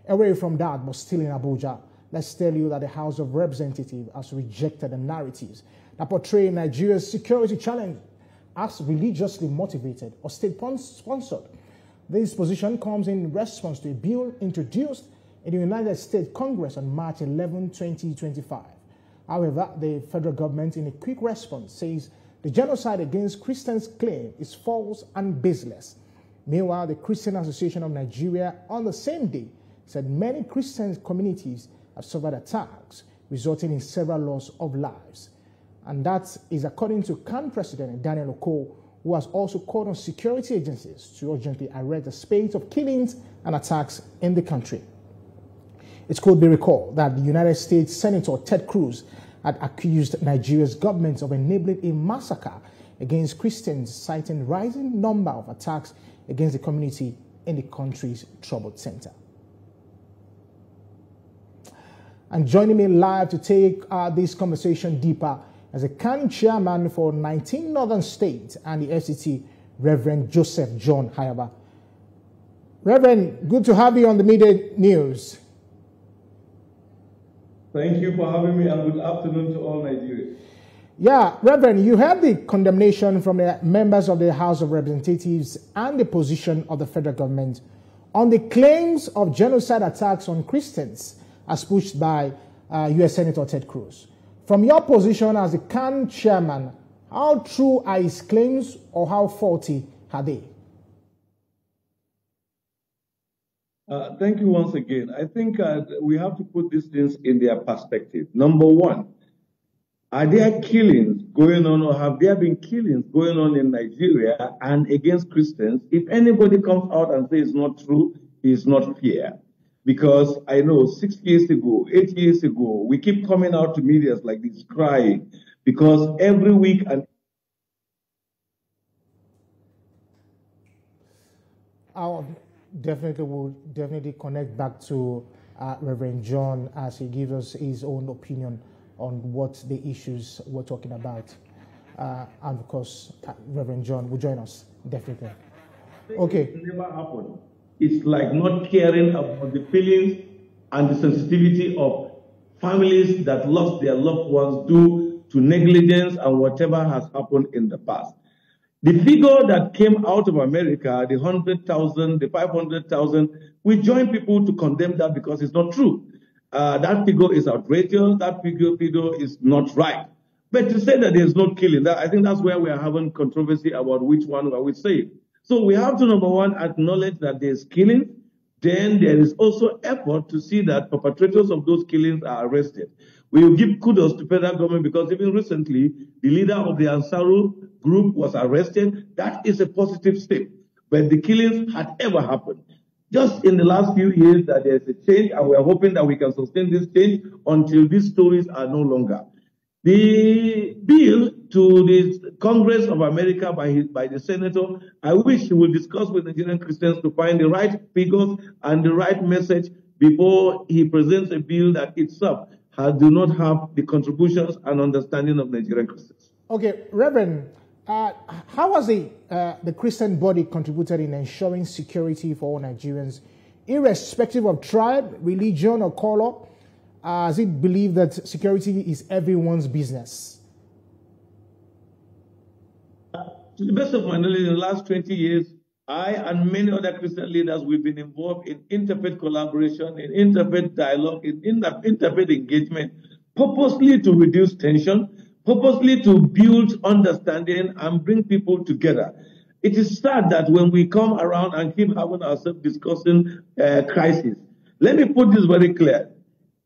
Away from that, but still in Abuja, let's tell you that the House of Representatives has rejected the narratives that portray Nigeria's security challenge as religiously motivated or state-sponsored. This position comes in response to a bill introduced in the United States Congress on March 11, 2025. However, the federal government, in a quick response, says the genocide against Christians claim is false and baseless. Meanwhile, the Christian Association of Nigeria on the same day said many Christian communities have suffered attacks, resulting in several loss of lives. And that is according to CAN President Daniel Oko, who has also called on security agencies to urgently arrest the spate of killings and attacks in the country. It could be recalled that the United States Senator Ted Cruz had accused Nigeria's government of enabling a massacre against Christians, citing rising number of attacks against the community in the country's troubled center. And joining me live to take this conversation deeper as a CAN chairman for 19 northern states and the FCT, Reverend Joseph John Hayaba. Reverend, good to have you on the Media News. Thank you for having me, and good afternoon to all Nigerians. Yeah, Reverend, you heard the condemnation from the members of the House of Representatives and the position of the federal government on the claims of genocide attacks on Christians as pushed by U.S. Senator Ted Cruz. From your position as the CAN chairman, how true are his claims or how faulty are they? Thank you once again. I think we have to put these things in their perspective. Number one, are there killings going on, or have there been killings going on in Nigeria and against Christians? If anybody comes out and says it's not true, it's not fair. Because I know 6 years ago, 8 years ago, we keep coming out to media like this crying because every week and will definitely connect back to Reverend John as he gives us his own opinion on what the issues we're talking about. And of course, Reverend John will join us, definitely. Okay. It never happened. It's like not caring about the feelings and the sensitivity of families that lost their loved ones due to negligence and whatever has happened in the past. The figure that came out of America, the 100,000, the 500,000, we join people to condemn that because it's not true. That figure is outrageous. That figure is not right. But to say that there's no killing, I think that's where we are having controversy about which one are we saying. So we have to, number one, acknowledge that there's killing. Then there is also effort to see that perpetrators of those killings are arrested. We will give kudos to federal government because even recently, the leader of the Ansaru group was arrested. That is a positive step. But the killings had ever happened. Just in the last few years that there's a change, and we're hoping that we can sustain this change until these stories are no longer. The bill to the Congress of America by the senator, I wish he will discuss with Nigerian Christians to find the right figures and the right message before he presents a bill that itself do not have the contributions and understanding of Nigerian Christians. Okay, Reverend, how has the Christian body contributed in ensuring security for all Nigerians, irrespective of tribe, religion, or color? As it believed that security is everyone's business? To the best of my knowledge, in the last 20 years, I and many other Christian leaders, we've been involved in interfaith collaboration, in interfaith dialogue, in interfaith engagement, purposely to reduce tension, purposely to build understanding and bring people together. It is sad that when we come around and keep having ourselves discussing crisis, let me put this very clear.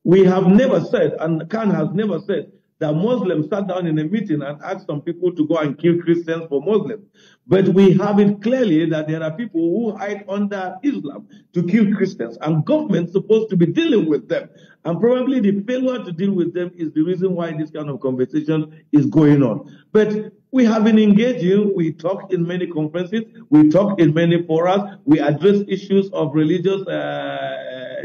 We have never said, and CAN has never said, that Muslims sat down in a meeting and asked some people to go and kill Christians for Muslims. But we have it clearly that there are people who hide under Islam to kill Christians, and government's supposed to be dealing with them. And probably the failure to deal with them is the reason why this kind of conversation is going on. But we have been engaging, we talk in many conferences, we talk in many forums, we address issues of religious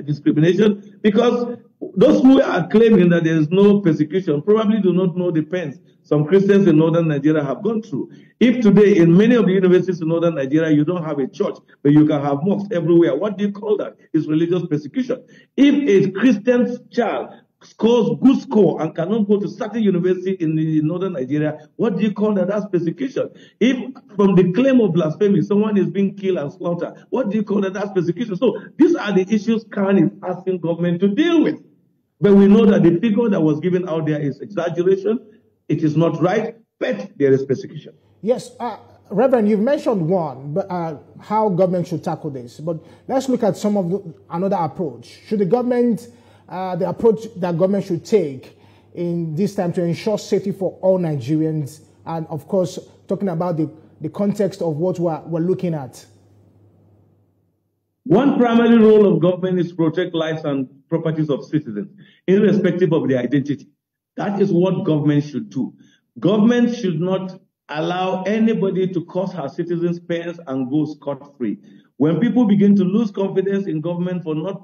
discrimination, because those who are claiming that there is no persecution probably do not know the pains some Christians in northern Nigeria have gone through. If today in many of the universities in northern Nigeria you don't have a church, but you can have mosques everywhere, what do you call that? It's religious persecution. If a Christian child scores good score and cannot go to certain university in northern Nigeria, what do you call that? That's persecution. If from the claim of blasphemy, someone is being killed and slaughtered, what do you call that? That's persecution. So these are the issues Khan is asking government to deal with. But we know that the figure that was given out there is exaggeration. It is not right, but there is persecution. Yes, Reverend, you've mentioned one, but how government should tackle this. But let's look at some of another approach. Should the government, the approach that government should take in this time to ensure safety for all Nigerians, and of course, talking about the context of what we're looking at? One primary role of government is to protect lives and properties of citizens, irrespective of their identity. That is what government should do. Government should not allow anybody to cause her citizens pains and go scot-free. When people begin to lose confidence in government for not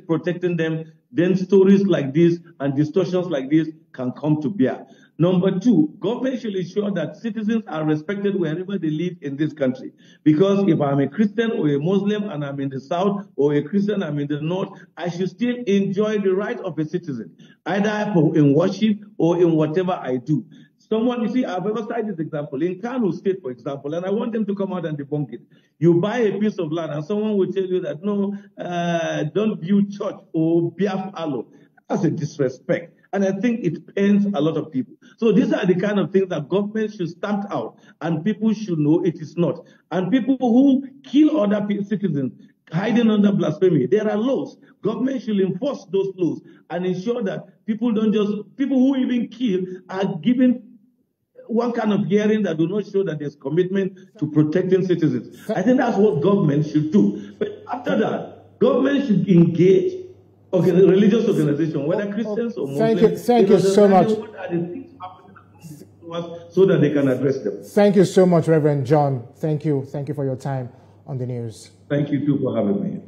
protecting them, then stories like this and distortions like this can come to bear. Number two, government should ensure that citizens are respected wherever they live in this country. Because if I'm a Christian or a Muslim and I'm in the south, or a Christian I'm in the north, I should still enjoy the right of a citizen, either in worship or in whatever I do. Someone, you see, I've ever cited this example. In Kano State, for example, and I want them to come out and debunk it. You buy a piece of land and someone will tell you that, no, don't build church or biaf alo. That's a disrespect. And I think it pains a lot of people. So these are the kind of things that government should stamp out, and people should know it is not. And people who kill other citizens, hiding under blasphemy, there are laws. Government should enforce those laws and ensure that people who even kill are given one kind of hearing that do not show that there's commitment to protecting citizens. I think that's what government should do. But after that, government should engage the religious organization, whether Christians or Muslims. Thank you so much. What are the things happening to us so that they can address them? Thank you so much, Reverend John. Thank you. Thank you for your time on the news. Thank you too for having me.